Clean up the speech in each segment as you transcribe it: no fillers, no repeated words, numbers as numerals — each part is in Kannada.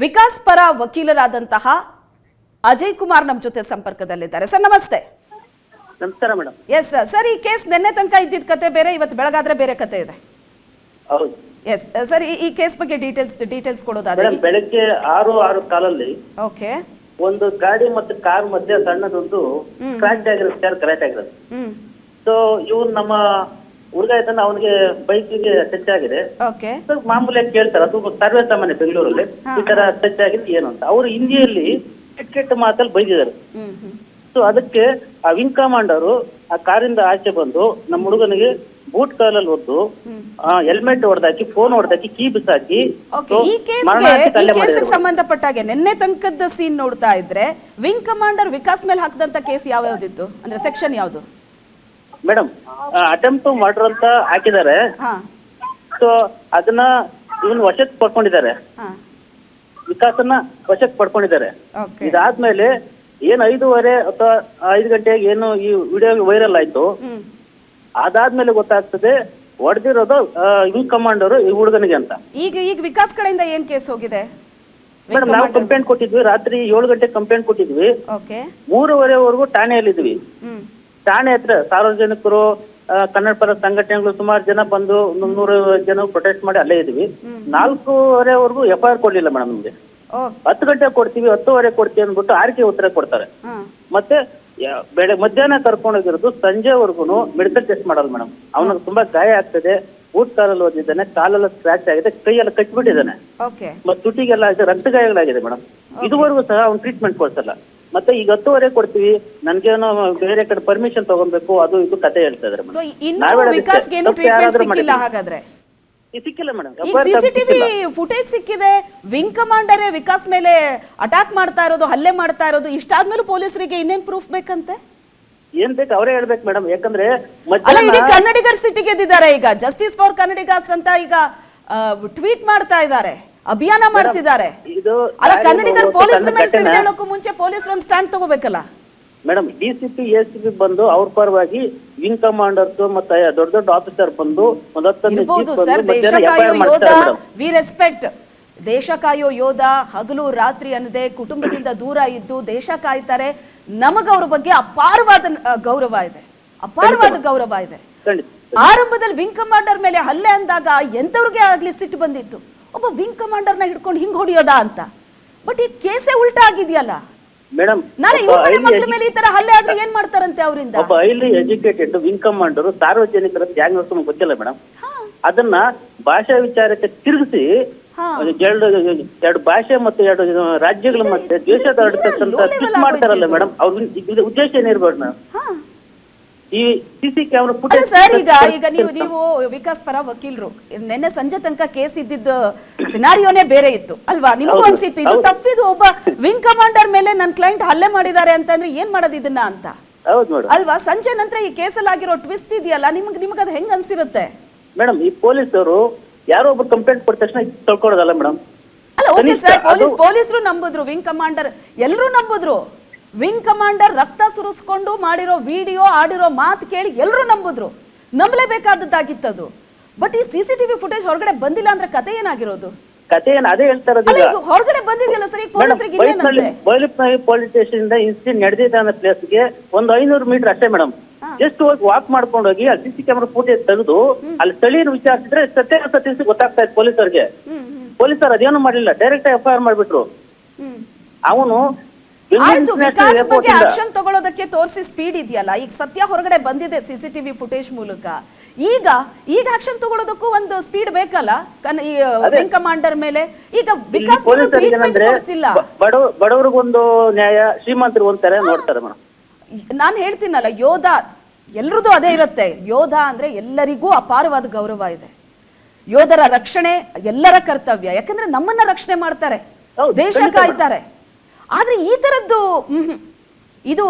ವಿಕಾಸ್ ಪರ ವಕೀಲರಾದಂತಹ ಅಜಯ್ ಕುಮಾರ್ ನಮ್ಮ ಜೊತೆ ಸಂಪರ್ಕದಲ್ಲಿದ್ದಾರೆ. ಸರ್ ನಮಸ್ತೆ. ನಮಸ್ಕಾರ ಮೇಡಮ್. ಎಸ್ ಸರ್, ಈ ಕೇಸ್ ನಿನ್ನೆ ತನಕ ಇದ್ದಿದ್ದ ಕತೆ ಬೇರೆ, ಇವತ್ತು ಬೆಳಗಾದ್ರೆ ಬೇರೆ ಕತೆ ಇದೆ. ಹೌದು ಎಸ್ ಸರ್, ಈ ಕೇಸ್ ಬಗ್ಗೆ ಡೀಟೇಲ್ಸ್ ಕೊಡೋದಾದ್ರೆ ಬೆಳಗ್ಗೆ 6 ಕಾಲಲ್ಲಿ ಓಕೆ ಒಂದು ಗಾಡಿ ಮತ್ತು ಕಾರ್ ಮಧ್ಯೆ ಸಣ್ಣದೊಂದು ಕ್ರಾಶ್ ಆಗಿರುತ್ತೆ, ಕರೆಕ್ಟ್ ಆಗಿರೋದು. ಸೊ ಇವ್ನು ನಮ್ಮ ಹುಡುಗ ಇದ್ದಾನೆ, ಅವನಿಗೆ ಬೈಕಿಗೆ ಟಚ್ ಆಗಿದೆ. ಓಕೆ ಮಾಮೂಲಿಯಾಗಿ ಕೇಳ್ತಾರೆ, ಅದು ಸರ್ವೇ ಸಾಮಾನ್ಯ ಬೆಂಗಳೂರಲ್ಲಿ ಈ ತರ ಟಚ್ ಆಗಿದೆ ಏನು ಅಂತ. ಅವರು ಹಿಂದಿಯಲ್ಲಿ ಕೆಟ್ಟ ಮಾತಲ್ಲಿ ಬೈದಿದ್ದಾರೆ. ಸೊ ಅದಕ್ಕೆ ಆ ವಿಂಗ್ ಕಮಾಂಡರು ಆ ಕಾರಿಂದ ಆಚೆ ಬಂದು ನಮ್ಮ ಹುಡುಗನಿಗೆ ಬೂಟ್ ಕಾಲಲ್ಲಿ ಒದ್ದು ಹೆಲ್ಮೆಟ್ ಹೊಡೆದಾಕಿ, ಫೋನ್ ಹೊಡೆದಾಕಿ, ಕೀ ಬಿಸಾಕಿ. ಈ ಕೇಸ್ಗೆ ಸಂಬಂಧಪಟ್ಟಾಗೆ ನಿನ್ನೆ ತನಕದ ಸೀನ್ ನೋಡ್ತಾ ಇದ್ರೆ ವಿಂಗ್ ಕಮಾಂಡರ್ ವಿಕಾಸ್ ಮೇಲೆ ಹಾಕಿದಂತ ಕೇಸ್ ಯಾವ್ಯಾವ್ದಿತ್ತು, ಅಂದ್ರೆ ಸೆಕ್ಷನ್ ಯಾವ್ದು? ಮೇಡಮ್ ಅಟೆಂಪ್ಟ್ ಟು ಮರ್ಡರ್ ಅಂತ ಹಾಕಿದ್ದಾರೆ. ಸೊ ಅದನ್ನ ಇವನ್ ವಶಕ್ಕೆ ಪಡ್ಕೊಂಡಿದ್ದಾರೆ, ವಿಕಾಸನ್ನ ವಶಕ್ಕೆ ಪಡ್ಕೊಂಡಿದ್ದಾರೆ. ಇದಾದ್ಮೇಲೆ ಏನ್ 5:30 ಅಥವಾ 5 ಗಂಟೆಗೆ ಏನು ಈ ವಿಡಿಯೋ ವೈರಲ್ ಆಯ್ತು, ಅದಾದ್ಮೇಲೆ ಗೊತ್ತಾಗ್ತದೆ ಹೊಡೆದಿರೋದು ವಿಂಗ್ ಕಮಾಂಡರ್ ಈ ಹುಡುಗನಿಗೆ ಅಂತ. ಈಗ ವಿಕಾಸ್ ಕಡೆಯಿಂದ ಏನ್ ಕೇಸ್ ಹೋಗಿದೆ? ಮೇಡಮ್ ನಾವು ಕಂಪ್ಲೇಂಟ್ ಕೊಟ್ಟಿದ್ವಿ, ರಾತ್ರಿ 7 ಗಂಟೆ ಕಂಪ್ಲೇಂಟ್ ಕೊಟ್ಟಿದ್ವಿ. 3:30ವರೆಗೂ ಠಾಣೆಯಲ್ಲಿದ್ವಿ. ಠಾಣೆ ಹತ್ರ ಸಾರ್ವಜನಿಕರು, ಕನ್ನಡ ಪರ ಸಂಘಟನೆಗಳು ಸುಮಾರು ಜನ ಬಂದು 100 ಜನ ಪ್ರೊಟೆಸ್ಟ್ ಮಾಡಿ ಅಲ್ಲೇ ಇದ್ವಿ. 4:30ವರೆಗೂ FIR ಕೊಡ್ಲಿಲ್ಲ ಮೇಡಮ್. ನಮ್ಗೆ 10 ಗಂಟೆ ಕೊಡ್ತೀವಿ, 10:30 ಕೊಡ್ತೀವಿ ಅಂದ್ಬಿಟ್ಟು ಆರ್ಕೆ ಉತ್ತರ ಕೊಡ್ತಾರೆ. ಮತ್ತೆ ಮಧ್ಯಾಹ್ನ ಕರ್ಕೊಂಡೋಗಿರೋದು ಸಂಜೆವರೆಗೂ ಮೆಡಿಕಲ್ ಟೆಸ್ಟ್ ಮಾಡಲ್ಲ ಮೇಡಮ್. ಅವನಿಗೆ ತುಂಬಾ ಗಾಯ ಆಗ್ತದೆ, ಬೂಟ್ ಕಾಲಲ್ಲಿ ಓದಿದ್ದಾನೆ, ಕಾಲೆಲ್ಲ ಸ್ಕ್ರಾಚ್ ಆಗಿದೆ, ಕೈಯೆಲ್ಲ ಕಚ್ಚಿಬಿಟ್ಟಿದ್ದಾನೆ, ಮತ್ತೆ ತುಟಿಗೆಲ್ಲ ರಕ್ತ ಗಾಯಗಳಾಗಿದೆ ಮೇಡಮ್. ಇದುವರೆಗೂ ಸಹ ಅವ್ನು ಟ್ರೀಟ್ಮೆಂಟ್ ಕೊಡ್ಸಲ್ಲ. ಮತ್ತೆ ಈಗ 10:30 ಕೊಡ್ತೀವಿ, ನನ್ಗೇನೋ ಬೇರೆ ಕಡೆ ಪರ್ಮಿಷನ್ ತಗೊಬೇಕು, ಅದು ಇದು ಕತೆ ಹೇಳ್ತಾ ಇದಾರೆ. ಸಿಕ್ಕಿಲ್ಲ ಮೇಡಮ್. ಸಿಸಿಟಿವಿ ಫುಟೇಜ್ ಸಿಕ್ಕಿದೆ, ವಿಂಗ್ ಕಮಾಂಡರ್ ವಿಕಾಸ್ ಮೇಲೆ ಅಟ್ಯಾಕ್ ಮಾಡ್ತಾ ಇರೋದು, ಹಲ್ಲೆ ಮಾಡ್ತಾ ಇರೋದು. ಇಷ್ಟಾದ್ಮೇಲೆ ಪೊಲೀಸರಿಗೆ ಇನ್ನೇನ್ ಪ್ರೂಫ್ ಬೇಕಂತೆ? ಏನ್ ಬೇಕು ಅವರೇ ಹೇಳ್ಬೇಕು ಮೇಡಮ್. ಯಾಕಂದ್ರೆ ಇಡೀ ಕನ್ನಡಿಗರ್ ಸಿಟ್ಟಿಗೆದ್ದಿದ್ದಾರೆ. ಈಗ ಜಸ್ಟಿಸ್ ಫಾರ್ ಕನ್ನಡಿಗರ್ಸ್ ಅಂತ ಈಗ ಟ್ವೀಟ್ ಮಾಡ್ತಾ ಇದ್ದಾರೆ, ಅಭಿಯಾನ ಮಾಡ್ತಿದ್ದಾರೆ. ಅಲ್ಲ, ಕನ್ನಡಿಗರ್ ಪೊಲೀಸರ ಮೇಲೆ ಸಿಡಿದೇಳಕ್ಕೂ ಮುಂಚೆ ಪೊಲೀಸರು ಒಂದು ಸ್ಟ್ಯಾಂಡ್ ತಗೋಬೇಕಲ್ಲ ಮೇಡಮ್. DCP ACP ಬಂದು ಅವ್ರ ಪರವಾಗಿ ವಿಂಗ್ ಕಮಾಂಡರ್ಸ್ ಮತ್ತೆ ದೊಡ್ಡ ದೊಡ್ಡ ಆಫೀಸರ್ ಬಂದು ದೇಶ ಕಾಯೋ ಯೋಧ, ವಿ ರೆಸ್ಪೆಕ್ಟ್. ದೇಶ ಕಾಯೋ ಯೋಧ ಹಗಲು ರಾತ್ರಿ ಅನ್ನದೆ ಕುಟುಂಬದಿಂದ ದೂರ ಇದ್ದು ದೇಶ ಕಾಯ್ತಾರೆ. ನಮಗ ಅವ್ರ ಬಗ್ಗೆ ಅಪಾರವಾದ ಗೌರವ ಇದೆ, ಅಪಾರವಾದ ಗೌರವ ಇದೆ. ಆರಂಭದಲ್ಲಿ ವಿಂಗ್ ಕಮಾಂಡರ್ ಮೇಲೆ ಹಲ್ಲೆ ಅಂದಾಗ ಎಂತವ್ರಿಗೆ ಆಗ್ಲಿ ಸಿಟ್ಟು ಬಂದಿತ್ತು, ಒಬ್ಬ ವಿಂಗ್ ಕಮಾಂಡರ್ನ ಹಿಡ್ಕೊಂಡು ಹಿಂಗ್ ಹೊಡಿಯೋದಾ ಅಂತ. ಬಟ್ ಈ ಕೇಸೇ ಉಲ್ಟಾ ಆಗಿದೆಯಲ್ಲ ಮೇಡಮ್. ನಾಳೆ ಮಕ್ಕಳ ಮೇಲೆ ಈ ತರ ಹಲ್ಲೆ ಆದ್ರೆ ಏನ್ ಮಾಡ್ತಾರಂತೆ ಅವರಿಂದ? ಒಬ್ಬ ಹೈಲಿ ಎಜುಕೇಟೆಡ್ ವಿಂಗ್ ಕಮಾಂಡರ್ ಸಾರ್ವಜನಿಕರ ತ್ಯಾಗ ನಡೆಸೋದು ಗೊತ್ತಿಲ್ಲ ಮೇಡಮ್. ಅದನ್ನ ಭಾಷಾ ವಿಚಾರಕ್ಕೆ ತಿರುಗಿಸಿ ಎರಡು ಭಾಷೆ ಮತ್ತು 2 ರಾಜ್ಯಗಳ ಮತ್ತೆ ದೇಶದ ಮಾಡ್ತಾರಲ್ಲ ಮೇಡಮ್. ಅವ್ರ ಉದ್ದೇಶ ಏನಿರ್ಬೋದು ಮೇಡಮ್? ಈ ಸಿಸಿ ಕ್ಯಾಮೆರಾ ಫುಟೇಜ್ ಸರ್, ಈಗ ನೀವು ವಿಕಾಸ್ ಪರ ವಕೀಲರು, ನಿನ್ನೆ ಸಂಜೆ ತನಕ ಕೇಸ್ ಇದ್ದಿದ್ದ ಸಿನಾರಿಯೋನೇ ಬೇರೆ ಇತ್ತು ಅಲ್ವಾ? ನಿಮಗೂ ಅನ್ಸಿತ್ತು ಇದು ತಪ್ಪಿದು, ಒಬ್ಬ ವಿಂಗ್ ಕಮಾಂಡರ್ ಮೇಲೆ ನನ್ನ ಕ್ಲೈಂಟ್ ಹಲ್ಲೆ ಮಾಡಿದ್ದಾರೆ ಅಂತಂದ್ರೆ ಏನ್ ಮಾಡೋದು ಇದನ್ನ ಅಂತ ಅಲ್ವಾ? ಸಂಜೆ ನಂತರ ಈ ಕೇಸಲ್ಲಿ ಆಗಿರೋ ಟ್ವಿಸ್ಟ್ ಇದೆಯಲ್ಲ, ನಿಮ್ಗೆ ಅದು ಹೆಂಗ್ ಅನ್ಸಿರುತ್ತೆ ಮೇಡಮ್? ಈ ಪೊಲೀಸರು ಯಾರೋ ಒಬ್ರು ಕಂಪ್ಲೇಂಟ್ ಕೊಟ್ಟ ತಕ್ಷಣ ತಿಳ್ಕೊಳ್ಳೋದಲ್ಲ ಮೇಡಮ್. ಅಲ್ಲ, ಓಕೆ ಸರ್, ಪೊಲೀಸರು ನಂಬುದ್ರು, ವಿಂಗ್ ಕಮಾಂಡರ್ ಎಲ್ಲರೂ ನಂಬುದ್ರು. ವಿಂಗ್ ಕಮಾಂಡರ್ ರಕ್ತ ಸುರಿಸ್ಕೊಂಡು ಮಾಡಿರೋ ವಿಡಿಯೋ, ಆಡಿರೋ ಮಾತು ಕೇಳಿ ಎಲ್ಲರೂ ನಂಬುದ್ರು, ನಂಬಲೇಬೇಕಾದದ್ದಾಗಿತ್ತದು. ಬಟ್ ಈ CCTV ಫುಟೇಜ್ ಹೊರಗಡೆ ಬಂದಿಲ್ಲ ಅಂದ್ರೆ ಕತೆ ಏನಾಗಿರೋದು? ಕತೆ ಏನು ಅದೇ ಹೇಳ್ತಾ ಇರೋದು. ಹೊರಗಡೆ ಬಂದಿದೆಯಲ್ಲ ಸರ್, ಪೊಲೀಸರಿಗೆ ಬೈಲಪ್ನಹಳ್ಳಿ ಪೊಲೀಸ್ ಸ್ಟೇಷನ್ ಇಂದ ಇನ್ಸಿಡೆಂಟ್ ನಡೆದಿದ್ದ ಅನ್ನೋ ಪ್ಲೇಸ್ಗೆ ಒಂದು 500 ಮೀಟರ್ ಅಷ್ಟೇ ಮೇಡಮ್. ಜಸ್ಟ್ ಹೋಗಿ ವಾಕ್ ಮಾಡ್ಕೊಂಡು ಹೋಗಿ ಅಲ್ಲಿ CC ಕ್ಯಾಮೆರಾ ಫುಟೇಜ್ ತೆಗೆದು ಅಲ್ಲಿ ಸ್ಥಳೀಯರು ವಿಚಾರಿಸಿದ್ರೆ ಸತ್ಯಾಸತ್ಯ ಗೊತ್ತಾಗ್ತಾ ಇತ್ತು ಪೊಲೀಸರಿಗೆ. ಪೊಲೀಸರು ಅದೇನು ಮಾಡಲಿಲ್ಲ, ಡೈರೆಕ್ಟ್ FIR ಮಾಡ್ಬಿಟ್ರು. ಅವನು ವಿಕಾಸ್ ಬಗ್ಗೆ ಆಕ್ಷನ್ ತಗೊಳ್ಳೋದಕ್ಕೆ ತೋರಿಸಿ ಸ್ಪೀಡ್ ಇದೆಯಲ್ಲ, ಈಗ ಸತ್ಯ ಹೊರಗಡೆ ಬಂದಿದೆ CCTV ಫುಟೇಜ್ ಮೂಲಕ. ಈಗ ಆಕ್ಷನ್ ತಗೊಳ್ಳೋದಕ್ಕೂ ಒಂದು ಸ್ಪೀಡ್ ಬೇಕಲ್ಲ ವಿಂಗ್ ಕಮಾಂಡರ್ ಮೇಲೆ. ಈಗ ವಿಕಾಸ್ ಬಡವರಿಗೊಂದು ನ್ಯಾಯ, ಶ್ರೀಮಂತರು ಒಂಥರ ನೋಡ್ತಾರೆ ಮೇಡಮ್. ನಾನು ಹೇಳ್ತೀನಲ್ಲ, ಯೋಧ ಎಲ್ರದ್ದು ಅದೇ ಇರುತ್ತೆ. ಯೋಧ ಅಂದ್ರೆ ಎಲ್ಲರಿಗೂ ಅಪಾರವಾದ ಗೌರವ ಇದೆ. ಯೋಧರ ರಕ್ಷಣೆ ಎಲ್ಲರ ಕರ್ತವ್ಯ, ಯಾಕಂದ್ರೆ ನಮ್ಮನ್ನ ರಕ್ಷಣೆ ಮಾಡ್ತಾರೆ, ದೇಶ ಕಾಯ್ತಾರೆ. ಆದ್ರೆ ಈ ತರದ್ದು ಇದು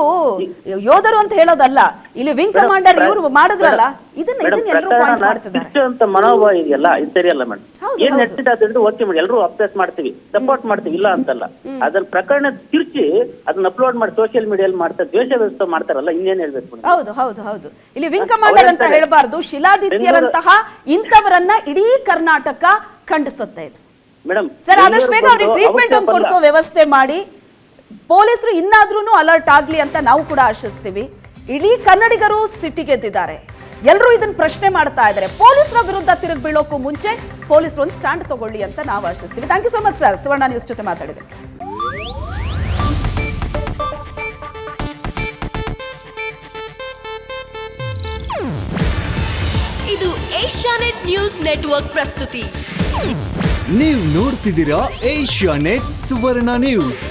ಯೋಧರು ಅಂತ ಹೇಳೋದಲ್ಲ, ಇಲ್ಲಿ ವಿಂಗ್ ಕಮಾಂಡರ್ ಇವರು ಮಾಡಿದ್ರಲ್ಲ, ಇದನ್ನ ಎಲ್ಲರೂ ಪಾಯಿಂಟ್ ಮಾಡ್ತಿದ್ದಾರೆ ಅಂತ ಮನೋಭಾವ ಇದೆಯಲ್ಲ, ಇದು ಸರಿಯಲ್ಲ ಮೇಡಮ್. ಏನ್ ನಡ್ತಿದ್ದು ಓಕೆ ಮೇಡಮ್, ಎಲ್ಲರೂ ಅಪ್ಡೇಟ್ ಮಾಡ್ತೀವಿ, ಸಪೋರ್ಟ್ ಮಾಡ್ತೀವಿ, ಇಲ್ಲ ಅಂತಲ್ಲ. ಅದನ್ನ ಪ್ರಕರಣ ತಿರ್ಚಿ ಅದನ್ನ ಅಪ್ಲೋಡ್ ಮಾಡಿ ಸೋಷಿಯಲ್ ಮೀಡಿಯಲ್ಲಿ ಮಾಡ್ತಾರೆ, ದ್ವೇಷ ವ್ಯವಸ್ಥೆ ಮಾಡ್ತಾರಲ್ಲ, ಇನ್ನೇನ್ ಹೇಳ್ಬೇಕು? ಹೌದು ಹೌದು ಹೌದು. ಇಲ್ಲಿ ವಿಂಗ್ ಕಮಾಂಡರ್ ಅಂತ ಹೇಳಬಾರ್ದು, ಶಿಲಾದಿತ್ಯರಂತಹ ಇಂಥವರನ್ನ ಇಡೀ ಕರ್ನಾಟಕ ಖಂಡಿಸುತ್ತೆ. ಇದು ಮೇಡಮ್ ಸರ್ ಆದಷ್ಟು ಬೇಗ ಅವ್ರಿಗೆ ಟ್ರೀಟ್ಮೆಂಟ್ ಒಂದು ಕೊಡಿಸೋ ವ್ಯವಸ್ಥೆ ಮಾಡಿ, ಪೊಲೀಸರು ಇನ್ನಾದ್ರೂ ಅಲರ್ಟ್ ಆಗ್ಲಿ ಅಂತ ನಾವು ಕೂಡ ಆಶಿಸ್ತೀವಿ. ಇಡೀ ಕನ್ನಡಿಗರು ಸಿಟ್ಟಿಗೆದ್ದಿದ್ದಾರೆ, ಎಲ್ಲರೂ ಇದನ್ನ ಪ್ರಶ್ನೆ ಮಾಡ್ತಾ ಇದ್ದಾರೆ. ಪೊಲೀಸರ ವಿರುದ್ಧ ತಿರುಗಿ ಬೀಳೋಕ್ಕೂ ಮುಂಚೆ ಪೊಲೀಸರು ಒಂದು ಸ್ಟ್ಯಾಂಡ್ ತಗೊಳ್ಳಿ ಅಂತ ನಾವು ಆಶಿಸ್ತೀವಿ. Thank you so much sir, Suvarna news ಜೊತೆ ಮಾತಾಡಿದ್ದಕ್ಕೆ. ಇದು ಏಷ್ಯಾನೆಟ್ ನ್ಯೂಸ್ ನೆಟ್ವರ್ಕ್ ಪ್ರಸ್ತುತಿ. ನೀವು ನೋಡ್ತಿದ್ದೀರಾ ಏಷ್ಯಾನೆಟ್ ಸುವರ್ಣ ನ್ಯೂಸ್.